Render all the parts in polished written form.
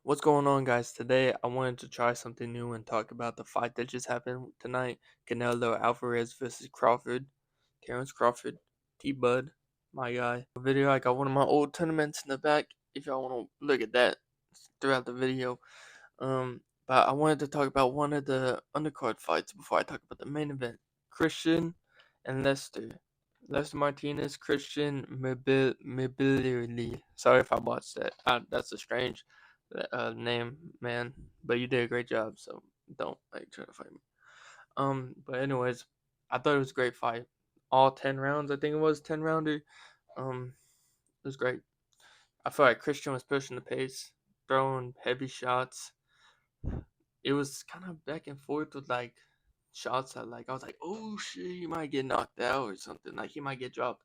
What's going on, guys? Today I wanted to try something new and talk about the fight that just happened tonight. Canelo Alvarez versus Crawford. Terence Crawford. T-Bud, my guy. Video, I got one of my old tournaments in the back if y'all want to look at that throughout the video. But I wanted to talk about one of the undercard fights before I talk about the main event. Christian and Lester. Lester Martinez, Christian Mobility. Sorry if I botched that. That's a strange name, man. But you did a great job, so don't try to fight me. But anyways, I thought it was a great fight. All 10 rounds, I think it was 10 rounder. It was great. I felt like Christian was pushing the pace, throwing heavy shots. It was kind of back and forth with shots that I was like, oh shit, he might get knocked out or something. Like he might get dropped.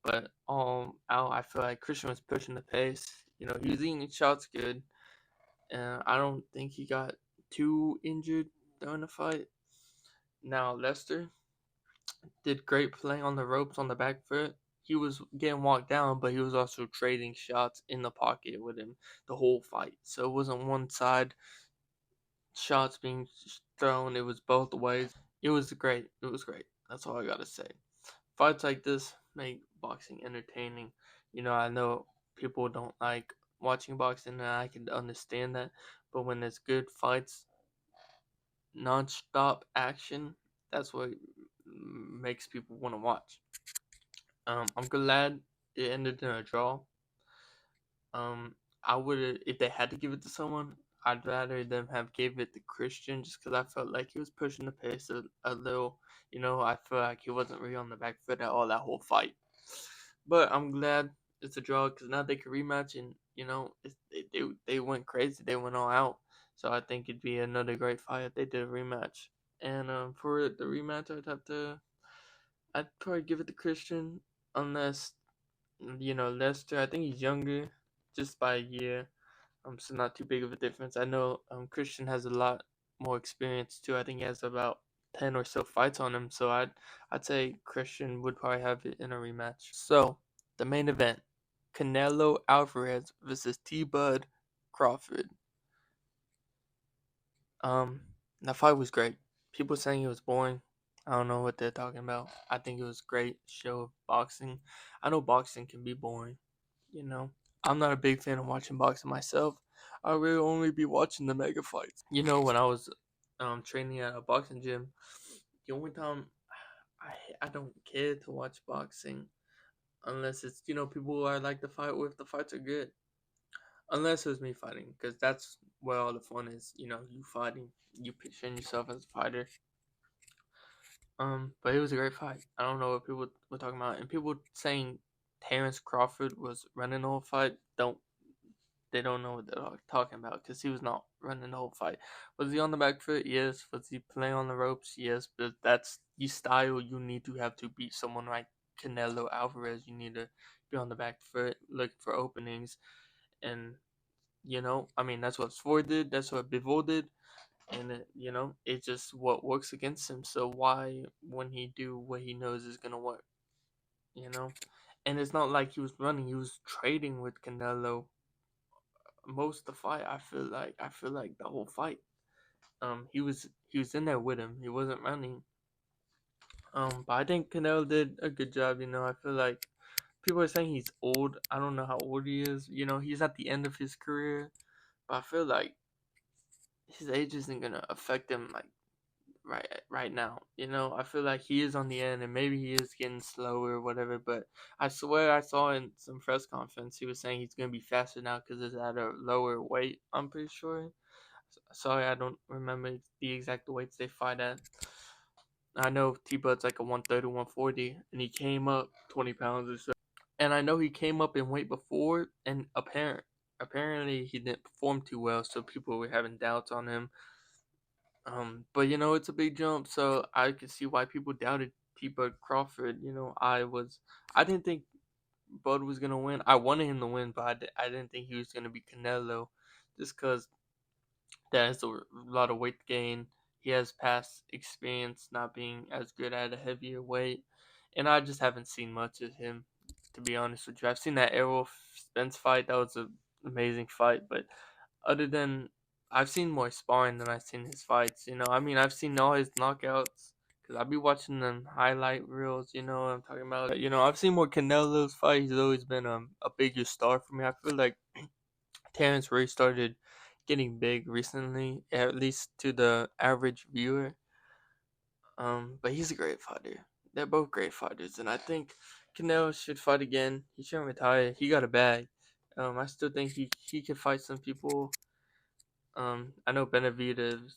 But out, I feel like Christian was pushing the pace. He was eating shots good, and I don't think he got too injured during the fight. Now Lester did great playing on the ropes on the back foot. He was getting walked down, but he was also trading shots in the pocket with him the whole fight. So it wasn't one side shots being thrown. It was both ways. It was great. It was great. That's all I gotta say. Fights like this make boxing entertaining. I know people don't like watching boxing, and I can understand that. But when there's good fights, non-stop action, that's what makes people want to watch. I'm glad it ended in a draw. I would, if they had to give it to someone, I'd rather them have gave it to Christian, just because I felt like he was pushing the pace a little. I feel like he wasn't really on the back foot at all that whole fight. But I'm glad it's a draw, because now they can rematch, and they went crazy, they went all out. So I think it'd be another great fight if they did a rematch. And for the rematch, I'd probably give it to Christian, unless Lester. I think he's younger, just by a year. So not too big of a difference. I know Christian has a lot more experience too. I think he has about 10 or so fights on him. So I'd say Christian would probably have it in a rematch. So the main event: Canelo Alvarez versus T-Bud Crawford. That fight was great. People saying it was boring. I don't know what they're talking about. I think it was a great show of boxing. I know boxing can be boring, you know. I'm not a big fan of watching boxing myself. I really only be watching the mega fights. When I was training at a boxing gym, the only time I don't care to watch boxing unless it's people who I like to fight with. The fights are good. Unless it was me fighting, because that's where all the fun is. You fighting, you picturing yourself as a fighter. But it was a great fight. I don't know what people were talking about, and people saying Terence Crawford was running the whole fight. They don't know what they're talking about, because he was not running the whole fight. Was he on the back foot? Yes. Was he playing on the ropes? Yes. But that's the style you need to have to beat someone like Canelo Alvarez. You need to be on the back foot, looking for openings, and that's what Ford did. That's what Bivol did, and it's just what works against him. So why wouldn't he do what he knows is gonna work? You know, and it's not like he was running; he was trading with Canelo most of the fight. I feel like the whole fight. He was in there with him. He wasn't running. But I think Canelo did a good job. I feel like people are saying he's old. I don't know how old he is. He's at the end of his career, but I feel like his age isn't gonna affect him like right now. I feel like he is on the end, and maybe he is getting slower or whatever. But I swear I saw in some press conference he was saying he's gonna be faster now because it's at a lower weight. I'm pretty sure. Sorry, I don't remember the exact weights they fight at. I know T-Bud's like a 130, 140, and he came up 20 pounds or so. And I know he came up in weight before, and apparently he didn't perform too well, so people were having doubts on him. But it's a big jump, so I could see why people doubted T-Bud Crawford. I didn't think Bud was gonna win. I wanted him to win, but I didn't think he was gonna be Canelo, just because that is a lot of weight gain. He has past experience not being as good at a heavier weight, and I just haven't seen much of him, to be honest with you. I've seen that Errol Spence fight. That was an amazing fight, but Other than I've seen more sparring than I've seen his fights. I mean, I've seen all his knockouts because I be watching them highlight reels. You know what I'm talking about? I've seen more Canelo's fight. He's always been a bigger star for me. I feel like Terence really started getting big recently, at least to the average viewer. But he's a great fighter. They're both great fighters, and I think Canelo should fight again. He shouldn't retire. He got a bag. I still think he could fight some people. I know Benavidez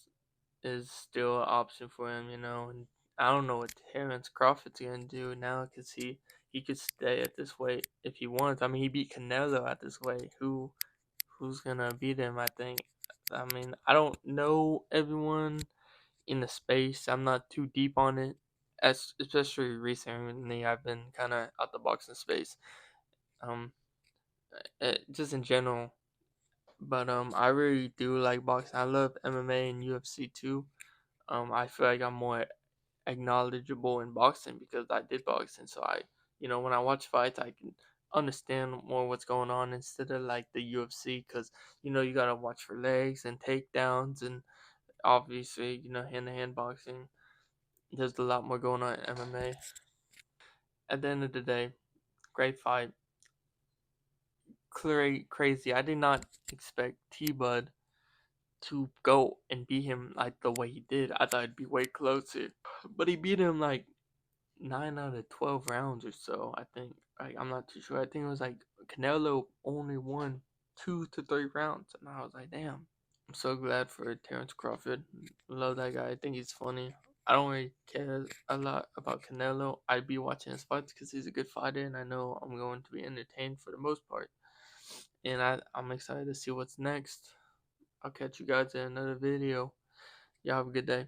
is still an option for him, and I don't know what Terence Crawford's gonna do now because he could stay at this weight if he wants. I mean, he beat Canelo at this weight. Who's gonna beat him? I think. I mean, I don't know everyone in the space. I'm not too deep on it. As especially recently, I've been kind of out the boxing space. Um, just in general. But I really do like boxing. I love MMA and UFC too. I feel like I'm more acknowledgeable in boxing because I did boxing. So when I watch fights, I can understand more what's going on instead of like the UFC because you gotta watch for legs and takedowns and obviously hand to hand boxing. There's a lot more going on in MMA. At the end of the day, great fight, crazy. I did not expect T Bud to go and beat him like the way he did. I thought it'd be way closer, but he beat him like 9 out of 12 rounds or so. I think. I'm not too sure. I think it was like Canelo only won 2 to 3 rounds, and I was like, damn. I'm so glad for Terence Crawford. Love that guy. I think he's funny. I don't really care a lot about Canelo. I'd be watching his fights because he's a good fighter, and I know I'm going to be entertained for the most part. And I'm excited to see what's next. I'll catch you guys in another video. Y'all have a good day.